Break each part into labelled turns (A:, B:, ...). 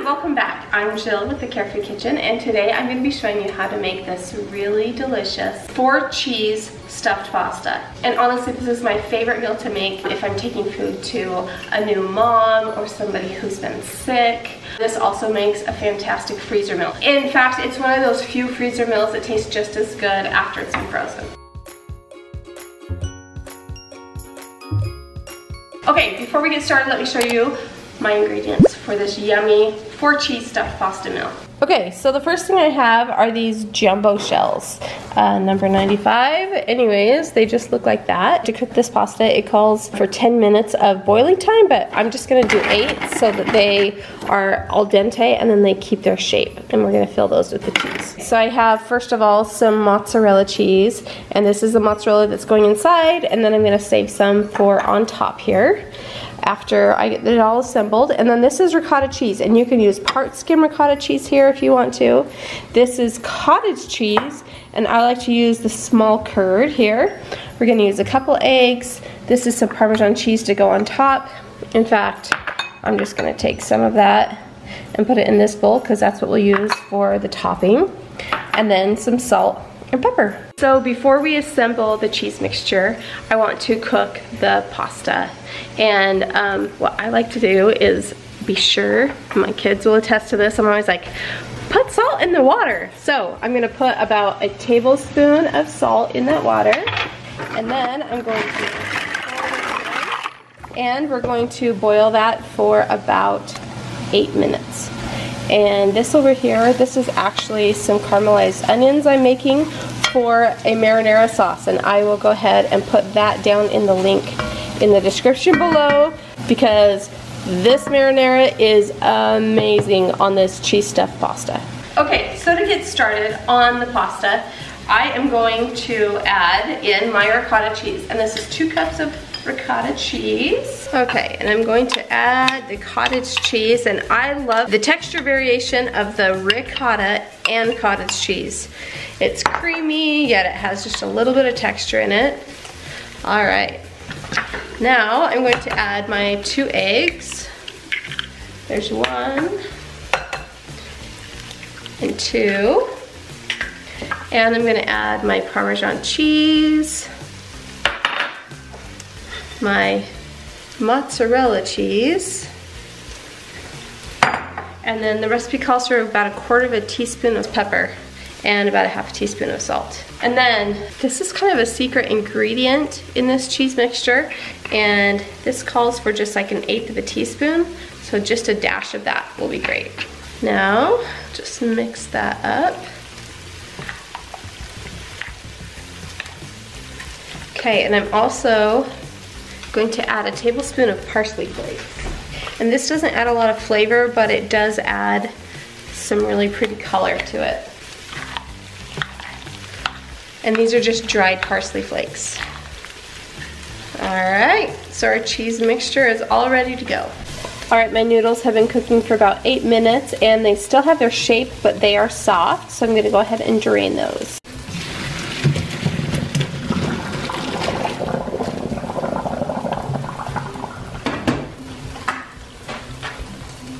A: welcome back. I'm Jill with the Carefree Kitchen, and today I'm going to be showing you how to make this really delicious 4-cheese stuffed pasta. And honestly, this is my favorite meal to make if I'm taking food to a new mom or somebody who's been sick. This also makes a fantastic freezer meal. In fact, it's one of those few freezer meals that tastes just as good after it's been frozen. Okay, before we get started, let me show you my ingredients for this yummy 4-cheese stuffed pasta meal. Okay, so the first thing I have are these jumbo shells, number 95. Anyways, they just look like that. To cook this pasta, it calls for 10 minutes of boiling time, but I'm just gonna do 8 so that they are al dente and then they keep their shape. And we're gonna fill those with the cheese. So I have, first of all, some mozzarella cheese, and this is the mozzarella that's going inside, and then I'm gonna save some for on top here after I get it all assembled. And then this is ricotta cheese, and you can use part skim ricotta cheese here if you want to. This is cottage cheese, and I like to use the small curd here. We're gonna use a couple eggs. This is some Parmesan cheese to go on top. In fact, I'm just gonna take some of that and put it in this bowl because that's what we'll use for the topping. And then some salt and pepper. So before we assemble the cheese mixture, I want to cook the pasta. And what I like to do is be sure, my kids will attest to this, I'm always like, put salt in the water. So I'm gonna put about a tablespoon of salt in that water, and then I'm going to, and we're going to boil that for about 8 minutes. And this over here, this is actually some caramelized onions I'm making for a marinara sauce, and I will go ahead and put that down in the link in the description below because this marinara is amazing on this cheese stuffed pasta. Okay, so to get started on the pasta, I am going to add in my ricotta cheese, and this is 2 cups of ricotta cheese. Okay, and I'm going to add the cottage cheese, and I love the texture variation of the ricotta and cottage cheese. It's creamy, yet it has just a little bit of texture in it. All right, now I'm going to add my 2 eggs. There's 1 and 2. And I'm gonna add my Parmesan cheese, my mozzarella cheese, and then the recipe calls for about 1/4 teaspoon of pepper and about 1/2 teaspoon of salt. And then this is kind of a secret ingredient in this cheese mixture, and this calls for just like 1/8 teaspoon, so just a dash of that will be great. Now just mix that up. Okay, and I'm also going to add a tablespoon of parsley flakes. And this doesn't add a lot of flavor, but it does add some really pretty color to it. And these are just dried parsley flakes. All right, so our cheese mixture is all ready to go. All right, my noodles have been cooking for about 8 minutes, and they still have their shape, but they are soft, so I'm gonna go ahead and drain those.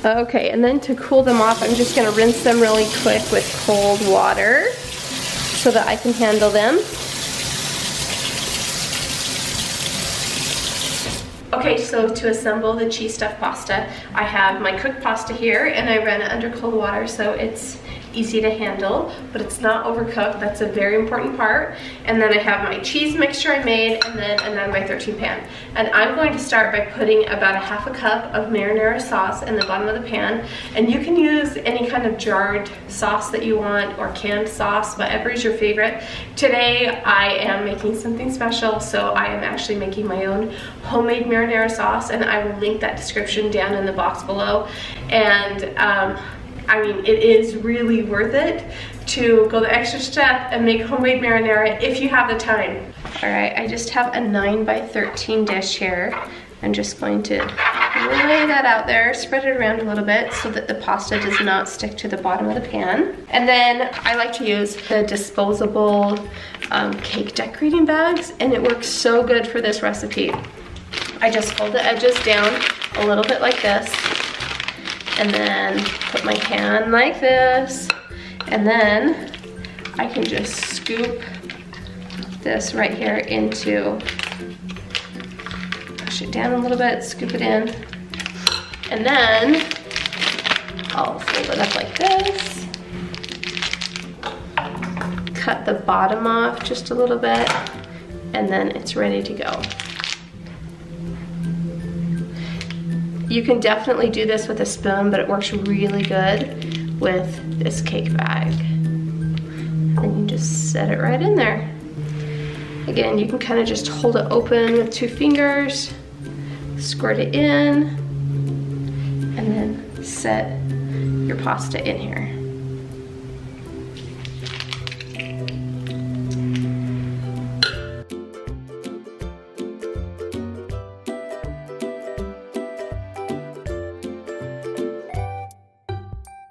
A: Okay, and then to cool them off, I'm just gonna rinse them really quick with cold water so that I can handle them. Okay, so to assemble the cheese stuffed pasta, I have my cooked pasta here, and I ran it under cold water so it's easy to handle, but it's not overcooked. That's a very important part. And then I have my cheese mixture I made, and then a 9x13 pan. And I'm going to start by putting about 1/2 cup of marinara sauce in the bottom of the pan. And you can use any kind of jarred sauce that you want, or canned sauce, whatever is your favorite. Today I am making something special, so I am actually making my own homemade marinara sauce, and I will link that description down in the box below. And I mean, it is really worth it to go the extra step and make homemade marinara if you have the time. All right, I just have a 9x13 dish here. I'm just going to lay that out there, spread it around a little bit so that the pasta does not stick to the bottom of the pan. And then I like to use the disposable cake decorating bags, and it works so good for this recipe. I just fold the edges down a little bit like this, and then put my hand like this, and then I can just scoop this right here into, push it down a little bit, scoop it in, and then I'll fold it up like this, cut the bottom off just a little bit, and then it's ready to go. You can definitely do this with a spoon, but it works really good with this cake bag. And you just set it right in there. Again, you can kind of just hold it open with 2 fingers, squirt it in, and then set your pasta in here.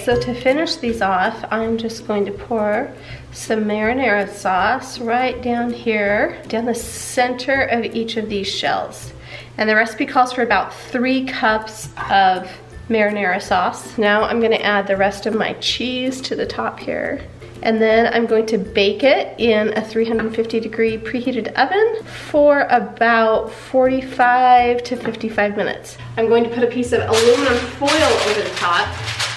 A: So to finish these off, I'm just going to pour some marinara sauce right down here, down the center of each of these shells. And the recipe calls for about 3 cups of marinara sauce. Now I'm gonna add the rest of my cheese to the top here. And then I'm going to bake it in a 350-degree preheated oven for about 45 to 55 minutes. I'm going to put a piece of aluminum foil over the top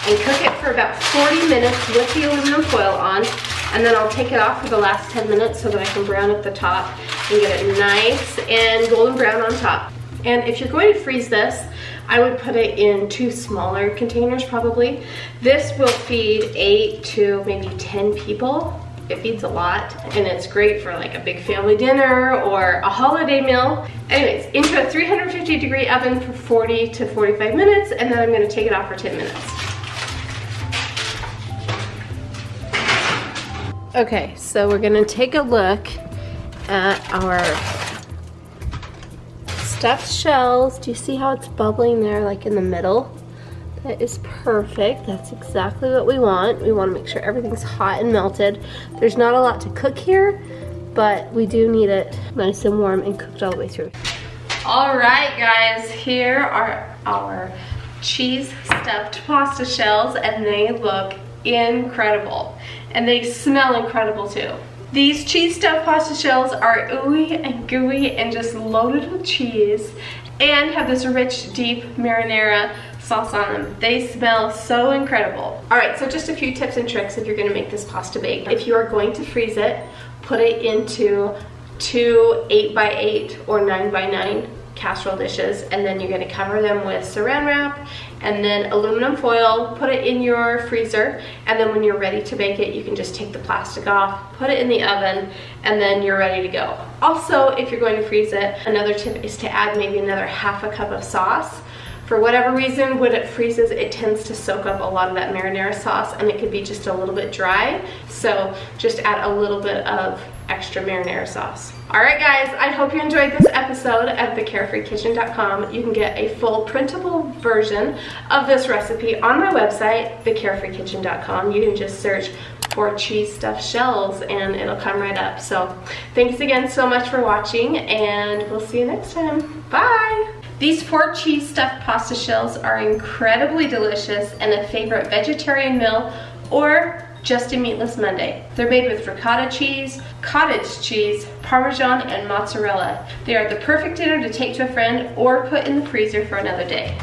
A: and cook it for about 40 minutes with the aluminum foil on, and then I'll take it off for the last 10 minutes so that I can brown at the top and get it nice and golden brown on top. And if you're going to freeze this, I would put it in 2 smaller containers probably. This will feed 8 to maybe 10 people. It feeds a lot, and it's great for like a big family dinner or a holiday meal. Anyways, into a 350-degree oven for 40 to 45 minutes, and then I'm gonna take it off for 10 minutes. Okay, so we're gonna take a look at our stuffed shells. Do you see how it's bubbling there, like in the middle? That is perfect. That's exactly what we want. We want to make sure everything's hot and melted. There's not a lot to cook here, but we do need it nice and warm and cooked all the way through. All right, guys, here are our cheese stuffed pasta shells, and they look incredible. And they smell incredible too. These cheese stuffed pasta shells are ooey and gooey and just loaded with cheese and have this rich, deep marinara sauce on them. They smell so incredible. All right, so just a few tips and tricks if you're gonna make this pasta bake. If you are going to freeze it, put it into 2 8x8 or 9x9 casserole dishes, and then you're gonna cover them with saran wrap and then aluminum foil, put it in your freezer, and then when you're ready to bake it, you can just take the plastic off, put it in the oven, and then you're ready to go. Also, if you're going to freeze it, another tip is to add maybe another ½ cup of sauce. For whatever reason, when it freezes, it tends to soak up a lot of that marinara sauce, and it could be just a little bit dry. So just add a little bit of extra marinara sauce. All right, guys, I hope you enjoyed this episode of thecarefreekitchen.com. You can get a full printable version of this recipe on my website, thecarefreekitchen.com. You can just search for cheese stuffed shells and it'll come right up. So thanks again so much for watching, and we'll see you next time. Bye. These 4 cheese stuffed pasta shells are incredibly delicious and a favorite vegetarian meal or just a Meatless Monday. They're made with ricotta cheese, cottage cheese, Parmesan, and mozzarella. They are the perfect dinner to take to a friend or put in the freezer for another day.